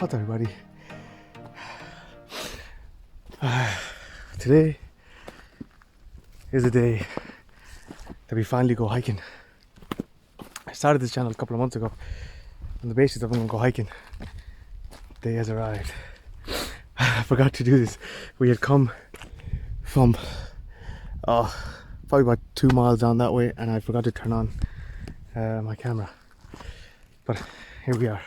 What's up, everybody? Today is the day that we finally go hiking. I started this channel a couple of months ago on the basis of I'm going to go hiking. The day has arrived. I forgot to do this. We had come from probably about 2 miles down that way, and I forgot to turn on my camera. But here we are.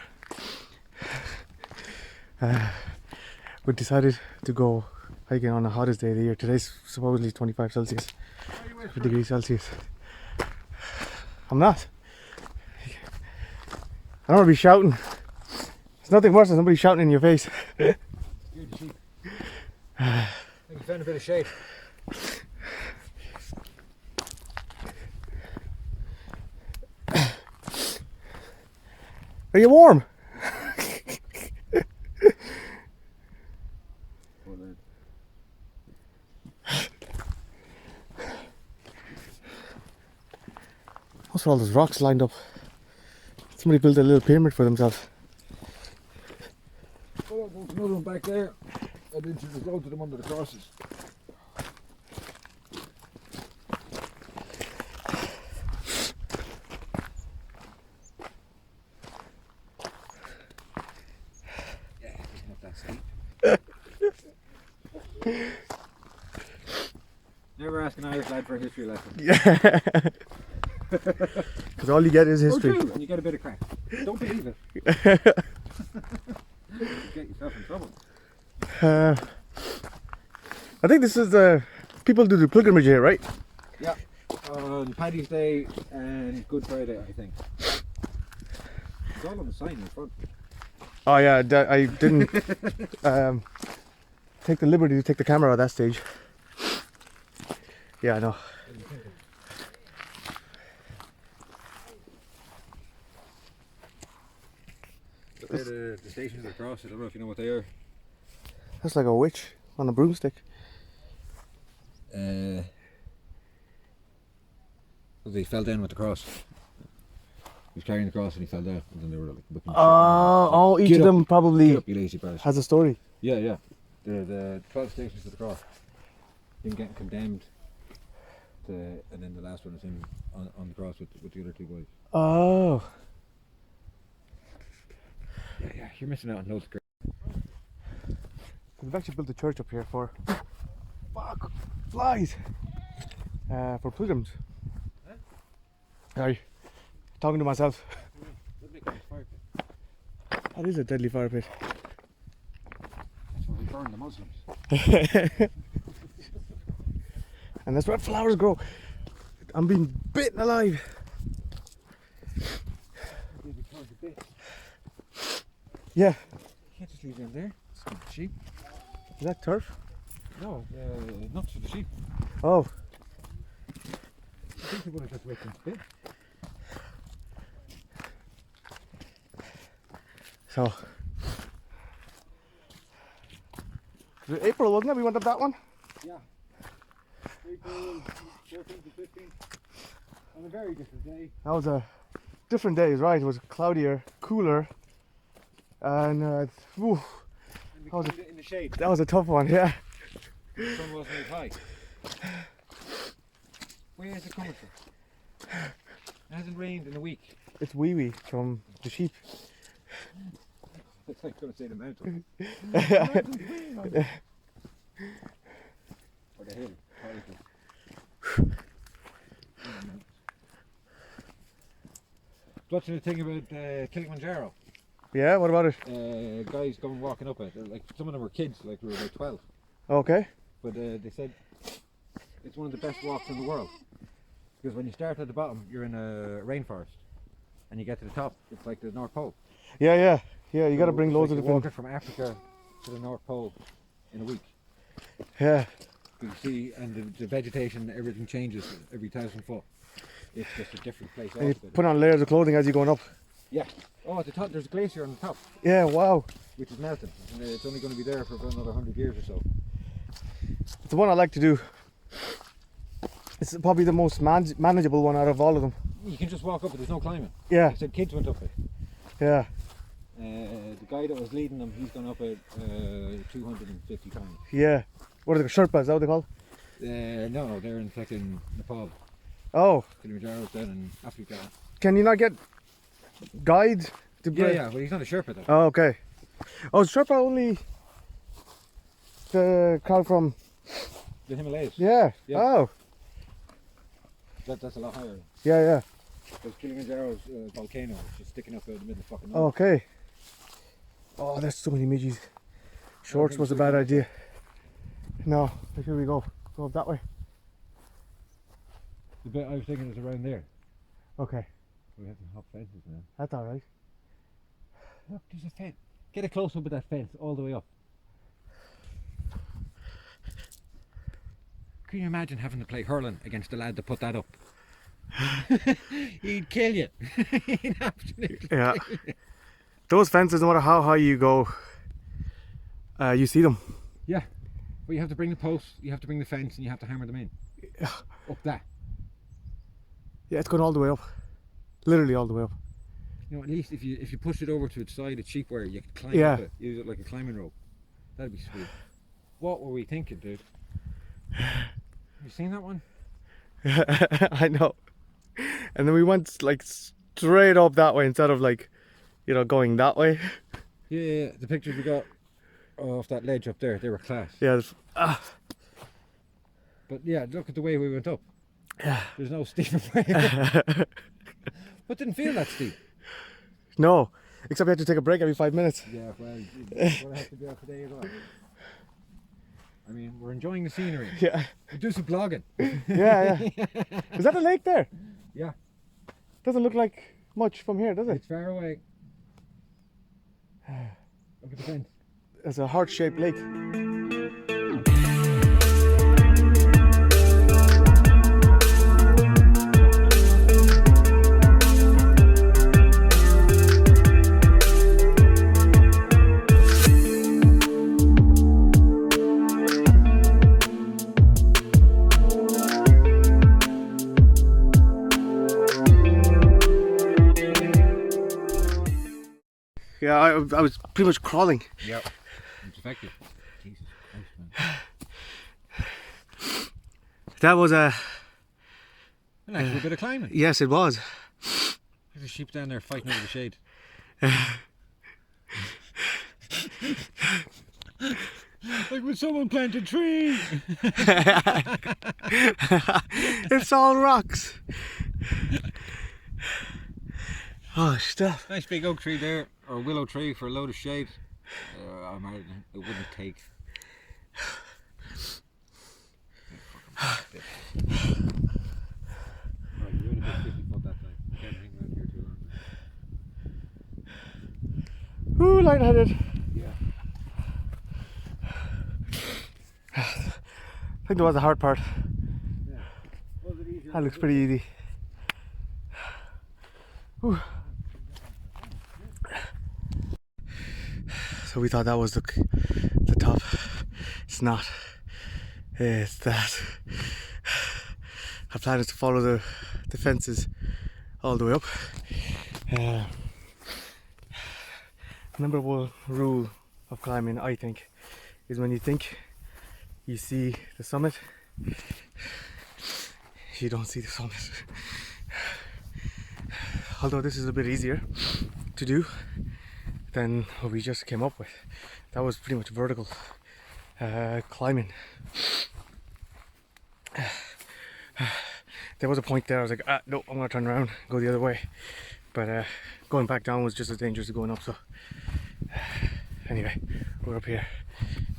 We decided to go hiking on the hottest day of the year. Today's supposedly 25 Celsius, degrees Celsius. I'm not. I don't want to be shouting. There's nothing worse than somebody shouting in your face. You're the sheep. I think you found a bit of shade. Are you warm? What's all those rocks lined up? Somebody built a little pyramid for themselves. Oh, there's another one back there. I didn't see there's loads of them under the crosses. Yeah, it's not that steep. Never ask an Irish lad for a history lesson. Yeah. Because all you get is history. And you get a bit of crack. Don't believe it. You get yourself in trouble. I think this is the people do the pilgrimage here, right? Yeah. On Paddy's Day and Good Friday, I think. It's all on the sign in front. Oh yeah, I didn't take the liberty to take the camera at that stage. Yeah, I know. The stations across, I don't know if you know what they are. That's like a witch on a broomstick. They fell down with the cross. He was carrying the cross and he fell down, and then they were like whipping shit. Each of them probably Get up, you lazy bastard. has a story. Yeah, yeah. The 12 stations of the cross. Him getting condemned, and then the last one is him on the cross with the other two boys. Oh. Yeah, you're missing out on loads of great. We've actually built a church up here for flies. For pilgrims. Huh? Sorry, talking to myself. That'd make a nice fire pit. That is a deadly fire pit. That's where we burn the Muslims. And that's where flowers grow. I'm being bitten alive. Yeah. You can't just leave them there. It's good for the sheep. Is that turf? No, not for the sheep. Oh. I think they would have just wait them to bed. So. Was it April, wasn't it? We went up that one? Yeah. April 14th to 15th. On a very different day. That was a different day, right? It was cloudier, cooler. And And we climbed it in the shade. that was a tough one, yeah. The sun wasn't as high. Where is it coming from? It hasn't rained in a week. It's wee-wee from the sheep. It's like going to say the mountain. Or the hill. What's the thing about Kilimanjaro? Yeah, what about it? Guys going walking up it. Like some of them were kids, like we were about 12. Okay. But they said it's one of the best walks in the world. Because when you start at the bottom, you're in a rainforest. And you get to the top, it's like the North Pole. Yeah, you got to bring loads of different. different. Walking from Africa to the North Pole in a week. Yeah. You can see, and the vegetation, everything changes every 1,000 foot. It's just a different place. And you put on layers of clothing as you're going up. Yeah. Oh, at the top, there's a glacier on the top. Yeah, wow. Which is melting. And it's only going to be there for about another 100 years or so. It's the one I like to do. It's probably the most manageable one out of all of them. You can just walk up it, there's no climbing. Yeah. I said kids went up it. Yeah. The guy that was leading them, he's gone up at 250 pounds. Yeah. What are they? Sherpa, is that what they call? No, they're in fucking Nepal. Oh. Kilimanjaro's down in Africa. Can you not get guide? Yeah, but he's not a Sherpa though. Oh, okay. Oh, is Sherpa only the crowd from The Himalayas. Yeah. Yeah. Oh. That's a lot higher. Yeah. Because Kilimanjaro's volcano is just sticking up out of the middle of fucking Oh, nowhere. okay. Oh, there's so many midges. Shorts was a bad idea. No, here we go. Go up that way. The bit I was thinking is around there. Okay. We have to hop fences now. That's alright. Look, there's a fence. Get a close up of that fence all the way up. Can you imagine having to play hurling against the lad that put that up? He'd kill you. He'd absolutely Yeah. kill you. Those fences, no matter how high you go, you see them. Yeah. But you have to bring the posts, you have to bring the fence, and you have to hammer them in. Up that. Yeah, it's going all the way up. Literally all the way up. You know, at least if you push it over to its side, it's cheap where you can climb Yeah. up it. Use it like a climbing rope. That'd be sweet. What were we thinking, dude? Have you seen that one? I know. And then we went like straight up that way instead of like, you know, going that way. Yeah, the pictures we got off that ledge up there, they were class. Yeah. But yeah, look at the way we went up. Yeah. There's no steeper way. But didn't feel that steep. No, except we had to take a break every 5 minutes. Yeah, well, what I have to do that today as well. I mean, we're enjoying the scenery. Yeah. We do some vlogging. Yeah. Is that the lake there? Yeah. Doesn't look like much from here, does it? It's far away. Look at the fence. It's a heart-shaped lake. Yeah, I was pretty much crawling. Yep. It's effective. Jesus Christ, man. That was a... An actual bit of climbing. Yes, it was. There's a sheep down there fighting over the shade. Like when someone planted trees. It's all rocks. Oh, stuff. Nice big oak tree there, or willow tree for a load of shade. I imagine it wouldn't take. Right, you're in a bit 50 foot that time. You can't hang around here too long. Ooh, lightheaded. Yeah. I think that was the hard part. Yeah. Was it easier? That looks pretty easy. Ooh. So we thought that was the top. It's not. It's that. Our plan is to follow the fences all the way up. Number one rule of climbing, I think, is when you think you see the summit, you don't see the summit. Although this is a bit easier to do than what we just came up with. That was pretty much vertical climbing. There was a point there I was like, no, I'm gonna turn around, go the other way. But going back down was just as dangerous as going up, so anyway, we're up here.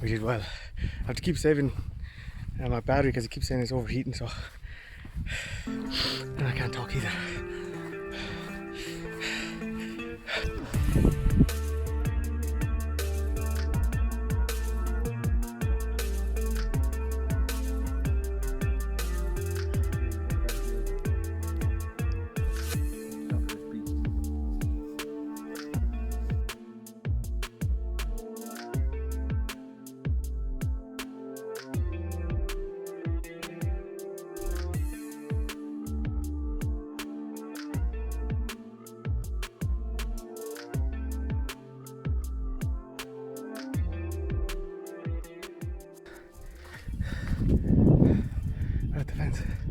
We did well. I have to keep saving my battery because it keeps saying it's overheating, so and I can't talk either. Mountains.